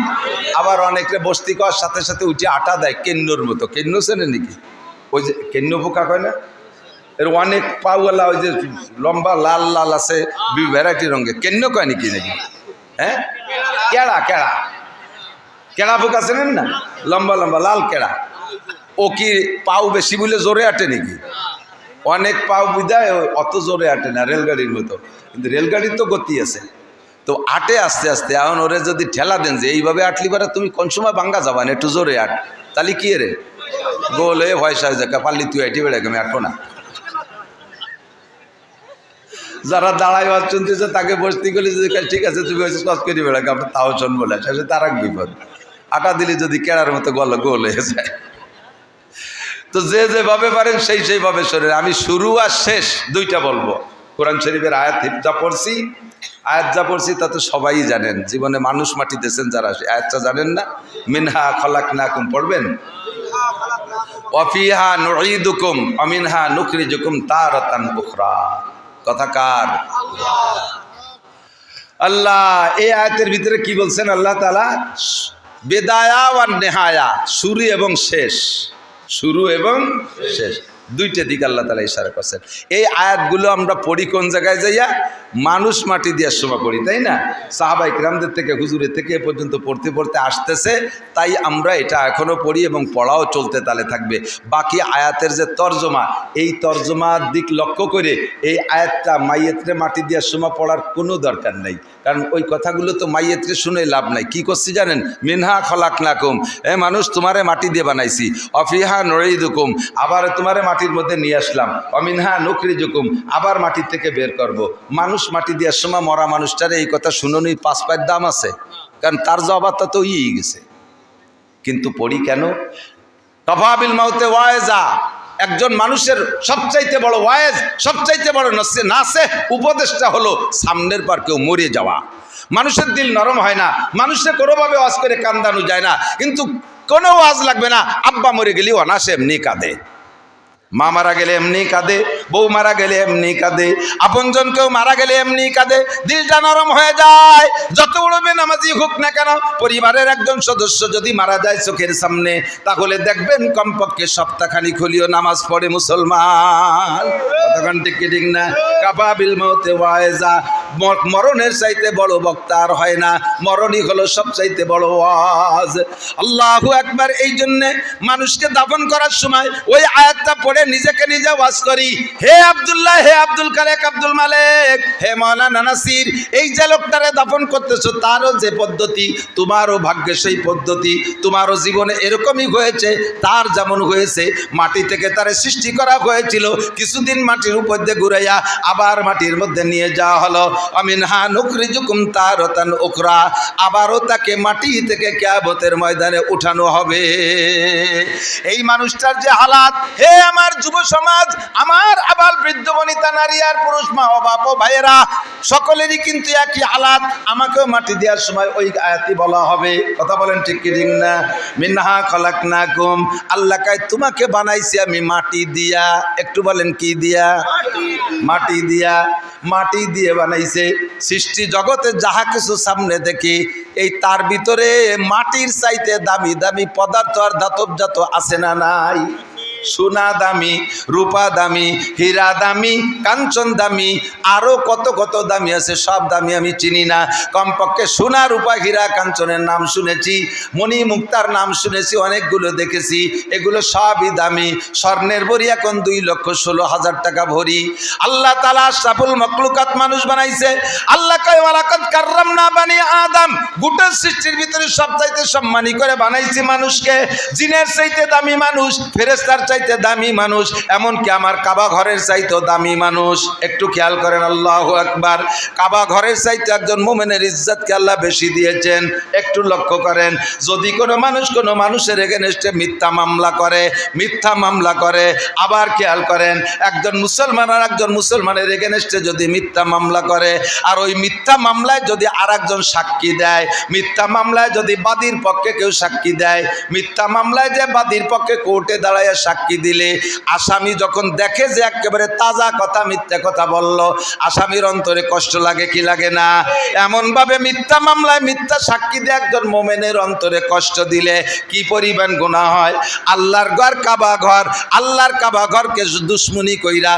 আবার অনেকে বস্তি করার সাথে সাথে উঠে আটা দেয় কেন্নুর মতো। কেন্নু চেনেন নাকি? ওই যে কেন্নু পোকা কয় না, এর অনেক পাওয়ালা, ওই যে লম্বা লাল লাল আছে ভ্যারাইটি রঙের, কেন্নু কয় নাকি? নাকি হ্যাঁ, কেড়া, কেড়া, কেড়া পোকা চেনেন না? লম্বা লম্বা লাল কেড়া। ও কি পাও বেশি বলে জোরে আটে নাকি? অনেক পাও বিদায় অত জোরে আটে না, রেলগাড়ির মতো। কিন্তু রেলগাড়ির তো গতি আছে, তো আটে আস্তে আস্তে। এখন ওরে যদি ঠেলা দেন যে এইভাবে আটলি পারে তুমি কোন সময় ভাঙ্গা যাবা না, একটু জোরে আট, তাহলে কি রে গোল হয়ে ভয় সাজ দেখা পারলি তুই আইটি বেড়ে আমি আটবো না। যারা দাঁড়াই বাদ শুনতেছে তাকে বসতি গেলে যদি ঠিক আছে তুমি হয়েছে কষ্ট করি বেড়াকে, আপনার তাও শোন বলে আসে, তার এক বিপদ। আটা দিলে যদি কেড়ার মতো গোল হয়ে যায়। তো যে যেভাবে পারেন সেই সেইভাবে শরীর। আমি শুরু আর শেষ দুইটা বলবো, কোরআন শরীফের আয়াত যা পড়ছি, তা তো সবাই জানেন। জীবনে মানুষ মাটি দিয়েছেন যারা, আয়াতটা জানেন না? মিনহা খলাকনাকুম পড়বেন। ওয়াফিহা নুঈদুকুম ওয়া মিনহা নুখরিজুকুম তারাতান উখরা। কথা কার? আল্লাহ এই আয়াতের ভিতরে কি বলছেন আল্লাহ তাআলা? বেদায়া ওয়া নেহায়া, শুরু এবং শেষ, শুরু এবং শেষ দুইটা দিক আল্লাহ তাআলা ইশারা করছেন। এই আয়াতগুলো আমরা পড়ি কোন জায়গায় যাইয়া? মানুষ মাটি দেওয়ার সময় পড়ি, তাই না? সাহাবায়ে কিরামদের থেকে, হুজুরের থেকে এ পর্যন্ত পড়তে পড়তে আসতেছে, তাই আমরা এটা এখনো পড়ি এবং পড়াও চলতে তালে থাকবে। বাকি আয়াতের যে তর্জমা, এই তর্জমার দিক লক্ষ্য করে এই আয়াতটা মাইয়েতরে মাটি দেওয়ার সময় পড়ার কোনো দরকার নাই, কারণ ওই কথাগুলো তো মাইয়েতরে শুনে লাভ নাই। কি করছি জানেন? মিনহা খলাকনাকুম, এ মানুষ তোমারে মাটি দিয়ে বানাইছি, অফিহা নুঈদুকুম, আবার তোমারে মাটির মধ্যে নিয়ে আসলাম, অমিনহা নুখরিজুকুম, আবার মাটির থেকে বের করব। মানুষ মাটি দেওয়ার সময় মরা মানুষটারে এই কথা শুনুনি 5 পায়ের দাম আছে, কারণ তার জবাবটা তো ইয়ে গেছে। কিন্তু পড়ি কেন? তফাবিল মাউতে ওয়াইজা, একজন মানুষের সবচাইতে বড় ওয়াইজ, সবচাইতে বড় নাসে উপদেশটা হলো সামনের পর কেউ মরে যাওয়া। মানুষের দিল নরম হয় না, মানুষের কোনোভাবে ওয়াজ করে কান্দানো যায় না, কিন্তু কোনো ওয়াজ লাগবে না। আব্বা মরে গেলি অনাসে এমনি কাঁদে, মা মারা গেলে এমনি কাঁদে, বউ মারা গেলে এমনি কাঁদে, আপনজন কেউ মারা গেলে এমনি কাঁদে, দিলটা নরম হয়ে যায়। যত বড় বেনামাজি হোক না কেন, পরিবারের একজন সদস্য যদি মারা যায় চোখের সামনে, তাহলে দেখবেন কমপক্ষে সপ্তাহখানিক হলেও নামাজ পড়ে মুসলমান। কতক্ষণ ঠিক ঠিক না? কাফাবিল মাউতে ওয়াইজা, মরণের চাইতে বড় বক্তা আর হয় না, মরণই হলো সবচাইতে বড় ওয়াজ। আল্লাহু আকবার। এই জন্যে মানুষকে দাফন করার সময় ওই আয়াতটা পড়ে নিজেকে নিজে ওয়াজ করি, হে আব্দুল্লাহ, হে আব্দুল খালেক, আব্দুল মালেক, হে মাওলানা নাসির, এই যে লোকটারে দাফন করতেছো তারও যে পদ্ধতি, তোমারও ভাগ্যে সেই পদ্ধতি, তোমারও জীবনে এরকমই হয়েছে, তার যেমন হয়েছে। মাটি থেকে তারে সৃষ্টি করা হয়েছিল, কিছুদিন মাটির উপর দিয়ে ঘুরাইয়া আবার মাটির মধ্যে নিয়ে যাওয়া হলো। আমিনহা নুখরিজুকুম তারাতান উখরা, আবারও তাকে মাটি থেকে কিয়ামতের ময়দানে উঠানো হবে। এই মানুষটার যে হালাত, হে আমার যুব সমাজ, আমার আবাল বৃদ্ধ বনিতা, নারী আর পুরুষ, মা ও বাপ ও ভাইয়েরা, সকলেরই কিন্তু একই হালাত। আমাকেও মাটি দেওয়ার সময় ওই আয়াতই বলা হবে। কথা বলেন ঠিক কি ঠিক না? মিনহা খলাকনাকুম, আল্লাহ কয় তোমাকে বানাইছি আমি মাটি দিয়া। একটু বলেন কি দিয়া? মাটি দিয়া। মাটি দিয়ে বানাইছে। সৃষ্টি জগতে যাহা কিছু সামনে দেখি, এই তার ভিতরে মাটির চাইতে দামি দামি পদার্থ আর ধাতব জাত আছে না নাই? সোনা দামি, রূপা দামি, হীরা দামি, কাঞ্চন দামি, আরো কত কত দামি আছে, সব দামি আমি চিনি না। কমপক্ষে সোনা, রূপা, হীরা, কাঞ্চনের নাম শুনেছি, মণি মুক্তার নাম শুনেছি, অনেকগুলো দেখেছি, এগুলো সবই দামি। স্বর্ণের ভরি এখন 2,16,000 টাকা ভরি। আল্লাহ তাআলা আশরাফুল মাখলুকাত মানুষ বানাইছে। আল্লাহ কয় ওয়ালাকাদ কাররামনা বানি আদম, গোটা সৃষ্টির ভিতরে সবচাইতে সম্মানী করে বানাইছি মানুষকে। জিনের চাইতে দামি মানুষ, ফেরেশতার চাইতে দামি মানুষ, এমনকি আমার কাবা ঘরের চাইতে দামি মানুষ। একটু খেয়াল করেন, আল্লাহু আকবার। কাবা ঘরের চাইতে একজন মুমিনের ইজ্জতকে আল্লাহ বেশি দিয়েছেন। একটু লক্ষ্য করেন, যদি কোনো মানুষ কোনো মানুষের এগেনস্টে মিথ্যা মামলা করে, আবার খেয়াল করেন, একজন মুসলমান আর একজন মুসলমানের এগেনস্টে যদি মিথ্যা মামলা করে, আর ওই মিথ্যা মামলায় যদি আর একজন সাক্ষী দেয়, মিথ্যা মামলায় যদি বাদীর পক্ষে কেউ সাক্ষী দেয়, মিথ্যা মামলায় যে বাদীর পক্ষে কোর্টে দাঁড়ায় সাক্ষী দিলে, আসামি যখন দেখে যে একেবারে তাজা কথা, মিথ্যা কথা বলল, আসামির অন্তরে কষ্ট লাগে কি লাগে না? এমন ভাবে মিথ্যা মামলায় মিথ্যা সাক্ষী দিয়ে একজন মোমেনের অন্তরে কষ্ট দিলে কি পরিমাণ গুনাহ হয়। আল্লাহর ঘর কাবা ঘর, আল্লাহর কাবা ঘরকে দুশ্মনী কইরা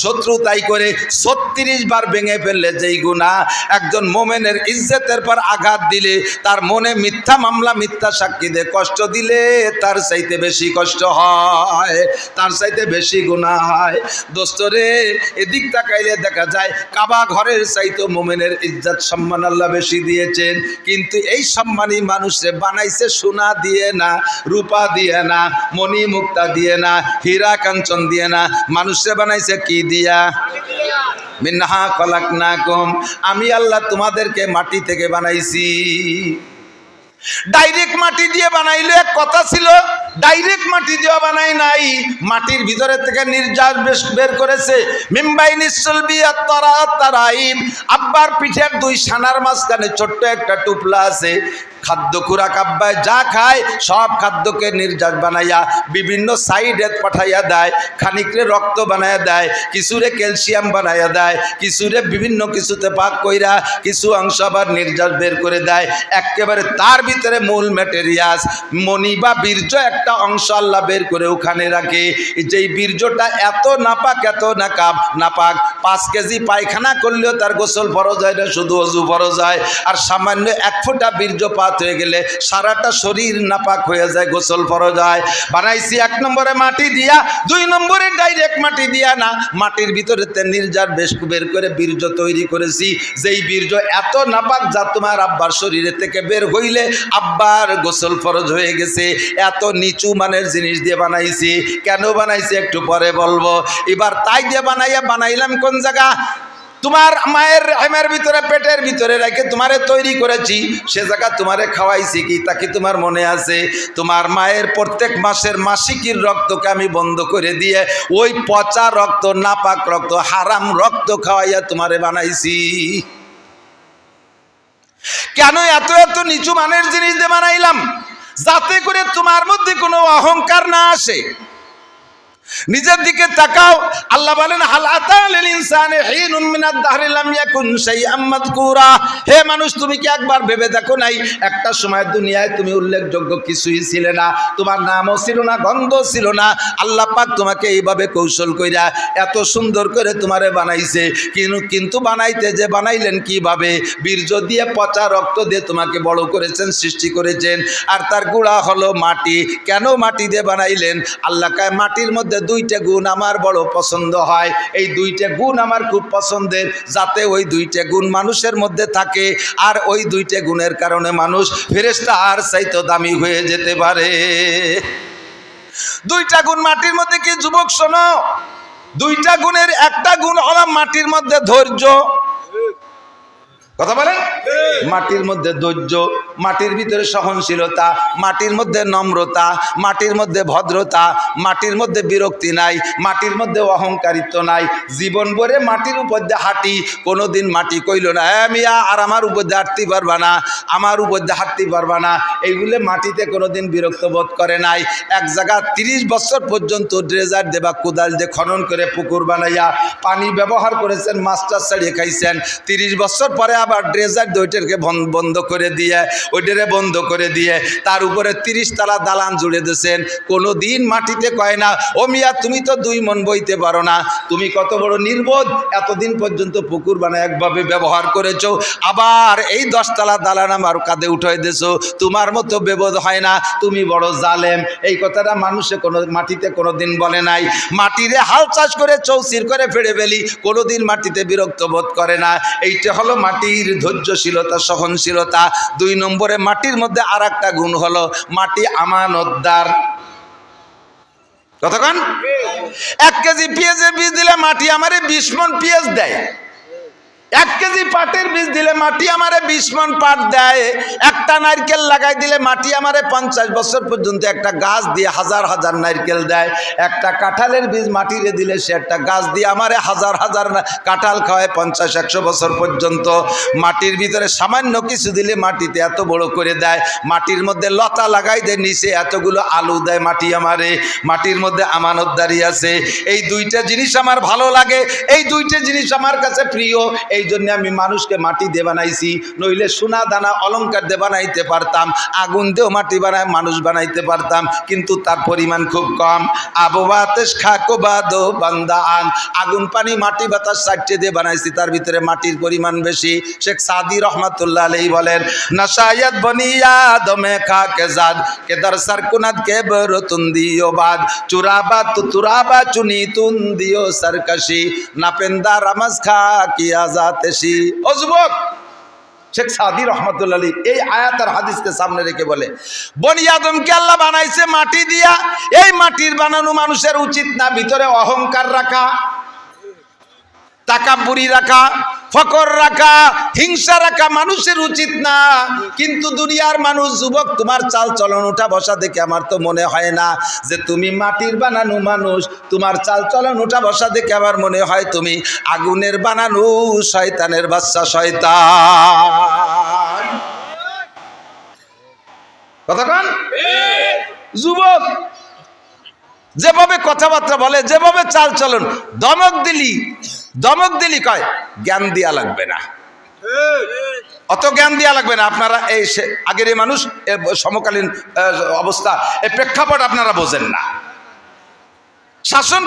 শত্রুতাই করে 36 বার ভেঙে ফেললে যেই গুনাহ, একজন মোমেনের ইজ্জতের পর আঘাত দিলে, তার মনে মিথ্যা মামলা মিথ্যা সাক্ষী দিয়ে কষ্ট দিলে, তার চাইতে বেশি কষ্ট হয়, তার চাইতে বেশি গুনাহ হয়। দোস্তরে, এদিক তাকাইলে দেখা যায় কাবা ঘরের চাইতে মোমেনের ইজ্জত সম্মান আল্লাহ বেশি দিয়েছেন। কিন্তু এই সম্মানী মানুষে বানাইছে সোনা দিয়ে না, রূপা দিয়ে না, মণি মুক্তা দিয়ে না, হীরা কাঞ্চন দিয়ে না, মানুষে বানাইছে কি দিয়া? মিনহা খলাকনাকুম, আমি আল্লাহ তোমাদেরকে মাটি থেকে বানাইছি। ডাইরেক্ট মাটি দিয়ে বানাইলে এক কথা ছিল, ডাইরেক্ট মাটি দিয়ে বানায় নাই, মাটির ভিতরে থেকে নির্যাস বের করেছে। মিমবাইনিস সুলবি আত-তারাইব, আব্বার পিঠের দুই সানার মাঝখানে ছোট্ট একটা টুপলা আছে। খাদ্য খুরাক আব্বায় যা খায় সব খাদ্যকে নির্যাস বানাইয়া বিভিন্ন সাইডে পাঠাইয়া দেয়। খানিকরে রক্ত বানাইয়া দেয়, কিছুরে ক্যালসিয়াম বানাইয়া দেয়, কিছুরে বিভিন্ন কিছুতে পাক কইরা কিছু অংশ আবার নির্যাস বের করে দেয়। একেবারে তার ভিতরে মূল ম্যাটেরিয়াস মনি বা বীর্য একটা অংশ আল্লাহ বের করে ওখানে রাখে। যেই বীর্যটা এত নাপাক, এত নাপাক 5 কেজি পায়খানা করলেও তার গোসল ফরজ হয় না, শুধু অজু ফরজ হয়। আর সামান্য 1 ফোঁটা বীর্য হয়ে গেলে সারাটা শরীর নাপাক হয়ে যায়, গোসল ফরজ হয়। বানাইছি 1 নম্বরে মাটি দিয়া, 2 নম্বরে ডাইরেক্ট মাটি দিয়া না, মাটির ভিতরে নির্যাস বের করে বীর্য তৈরি করেছি। যেই বীর্য এত নাপাক যা তোমার আব্বার শরীরে থেকে বের হইলে আব্বার গোসল ফরজ হয়ে গেছে। এত নিচু মানের জিনিস দিয়ে বানাইছি। কেন বানাইছি একটু পরে বলবো। এবার তাই দিয়ে বানাইলাম কোন জায়গা? তোমার মায়ের রেহেমের ভিতরে, পেটের ভিতরে রেখে তোমারে তৈরি করেছি। সে জায়গা তোমারে খাওয়াইছি কি তা কি তোমার মনে আছে? তোমার মায়ের প্রত্যেক মাসের মাসিকের রক্তকে আমি বন্ধ করে দিয়ে ওই পচা রক্ত, নাপাক রক্ত, হারাম রক্ত খাওয়াইয়া তোমারে বানাইছি। কেন এত এত নিচু মানের জিনিস দিয়ে বানাইলাম? যাতে করে তোমার মধ্যে কোনো অহংকার না আসে। নিজের দিকে তাকাও। আল্লাহ বলেন হাল আতা লিল ইনসানি হিনুম মিনাদ দাহরি লাম ইয়াকুন শাইআম মাযকুরা। হে মানুষ, তুমি কি একবার ভেবে দেখো নাই একটা সময় দুনিয়ায় তুমি উল্লেখযোগ্য কিছুই ছিলে না, তোমার নামও ছিল না, গন্ধ ছিল না। আল্লাহ পাক তোমাকে এইভাবে কৌশল কইরা এত সুন্দর করে তোমারে বানাইছে। কিন্তু বানাইলেন কিভাবে? বীর্য দিয়ে, পচা রক্ত দিয়ে তোমাকে বড় করেছেন, সৃষ্টি করেছেন। আর তার গুঁড়া হলো মাটি। কেন মাটি দিয়ে বানাইলেন? আল্লাহ কায় মাটির মধ্যে 2টা গুণ আমার বড় পছন্দ হয়। এই 2টা গুণ আমার খুব পছন্দের, যাতে ওই 2টা গুণ মানুষের মধ্যে থাকে। আর ওই 2টা গুণের কারণে মানুষ ফেরেশতা আর চাইতে দামি হয়ে যেতে পারে। 2টা গুণ মাটির মধ্যে কি যুবক শোনো? 2টা গুণের একটা গুণ হলো মাটির মধ্যে ধৈর্য। কথা বলেন? মাটির মধ্যে ধৈর্য, মাটির ভিতরে সহনশীলতা, মাটির মধ্যে নম্রতা, মাটির মধ্যে ভদ্রতা, মাটির মধ্যে বিরক্তি নাই, মাটির মধ্যে অহংকারিত্ব নাই। জীবন ভরে মাটির উপর দিয়ে হাঁটি, কোনোদিন মাটি কইল না মিয়া আর আমার উপর দিয়ে হাঁটতে পারবা না, আমার উপর দিয়ে হাঁটতে পারবা না। এইগুলো মাটিতে কোনোদিন বিরক্ত বোধ করে নাই। এক জায়গা 30 বছর পর্যন্ত ড্রেজার দেবা কোদাল দিয়ে খনন করে পুকুর বানাইয়া পানি ব্যবহার করেছেন, মাস্টার ছাড়িয়ে খাইছেন। 30 বছর পরে আবার ড্রেজার ওইটাকে বন্ধ করে দিয়ে, ওইটারে বন্ধ করে দিয়ে তার উপরে 30 তলা দালান জুড়ে দিয়েছেন। কোনো দিন মাটিতে কয় না ও মিয়া তুমি তো 2 মন বইতে পারো না, তুমি কত বড় নির্বোধ, এতদিন পর্যন্ত পুকুর বানায় একভাবে ব্যবহার করেছো, আবার এই 10 তলা দালান আমার কাঁধে উঠাই দিয়েছো, তোমার মতো বেবোধ হয় না, তুমি বড় জালেম। এই কথাটা মানুষে মাটিতে কোনোদিন বলে নাই। মাটিরে হাল চাষ করে চৌচির করে ফেড়ে ফেলি, কোনোদিন মাটিতে বিরক্ত বোধ করে না। এইটা হলো মাটির ধৈর্যশীলতা, সহনশীলতা। 2 নম্বরে মাটির মধ্যে আর একটা গুণ হলো মাটি আমানতদার। কতক্ষণ? 1 কেজি পেঁয়াজের বীজ দিলে মাটি আমারে 20 মণ পেঁয়াজ দেয়। 1 কেজি পাটের বীজ দিলে মাটি আমারে 20 মণ পাট দেয়। একটা নারকেল লাগাই দিলে মাটি আমারে 50 বছর পর্যন্ত একটা গাছ দিয়ে হাজার হাজার নারকেল দেয়। একটা কাঁঠালের বীজ মাটিরে দিলে সে একটা গাছ দিয়ে আমারে হাজার হাজার কাঁঠাল খাওয়ায় 50-100 বছর পর্যন্ত। মাটির ভিতরে সামান্য কিছু দিলে মাটিতে এত বড় করে দেয়। মাটির মধ্যে লতা লাগাই দেয়, নিচে এতগুলো আলু দেয় মাটি আমারে। মাটির মধ্যে আমানতদারি আছে। এই 2টা জিনিস আমার ভালো লাগে, এই 2টা জিনিস আমার কাছে প্রিয়। এই জন্য আমি মানুষকে মাটি দিয়ে বানাইছি, নইলে সোনা দানা অলংকার দিয়ে বানাইতে পারতাম, আগুন দিয়েও মাটি বানায় মানুষ বানাইতে পারতাম, কিন্তু তার পরিমাণ খুব কম। আবহাওয়াতেশ খাকো বাদো বান্দা আন, আগুন পানি মাটি বাতাস 4টে দিয়ে বানাইছি, তার ভিতরে মাটির পরিমাণ বেশি। শেখ সাদি রহমাতুল্লাহ আলাইহি বলেন নাশায়াত বনিয়া দমে খাকে জাদ কেদার সারকুনাত কে বরতুন দিও বাদ চুরাবা তুরাবা চুনি তুন দিও সরকশি নাপেন্দা রামাজ খা কি আজাদ। ও যুবক, শেখ সাদি রহমাতুল্লাহ আলাইহি এই আয়াত আর হাদিসকে সামনে রেখে বলে বনি আদমকে আল্লাহ বানাইছে মাটি দিয়া। এই মাটির বানানো মানুষের উচিত না ভিতরে অহংকার রাখা, তাকাব্বুরি রাখা, ফকর রাখা, হিংসা রাখা মানুষের উচিত না। কিন্তু দুনিয়ার মানুষ, যুবক, তোমার চাল চলন উঠা বসা দেখে আমার তো মনে হয় না যে তুমি মাটির বানানো মানুষ। তোমার চাল চলন উঠা বসা দেখে আমার মনে হয় তুমি আগুনের বানানো শয়তানের বাচ্চা, শয়তান। কথা কন? যুবক যেভাবে কথাবার্তা বলে, যেভাবে চাল চলন, দমক দিলি কয় জ্ঞান দিয়া লাগবে না, অত জ্ঞান দিয়া লাগবে না। আপনারা এই আগের এই মানুষ, সমকালীন অবস্থা, এই প্রেক্ষাপট আপনারা বোঝেন না। শাসন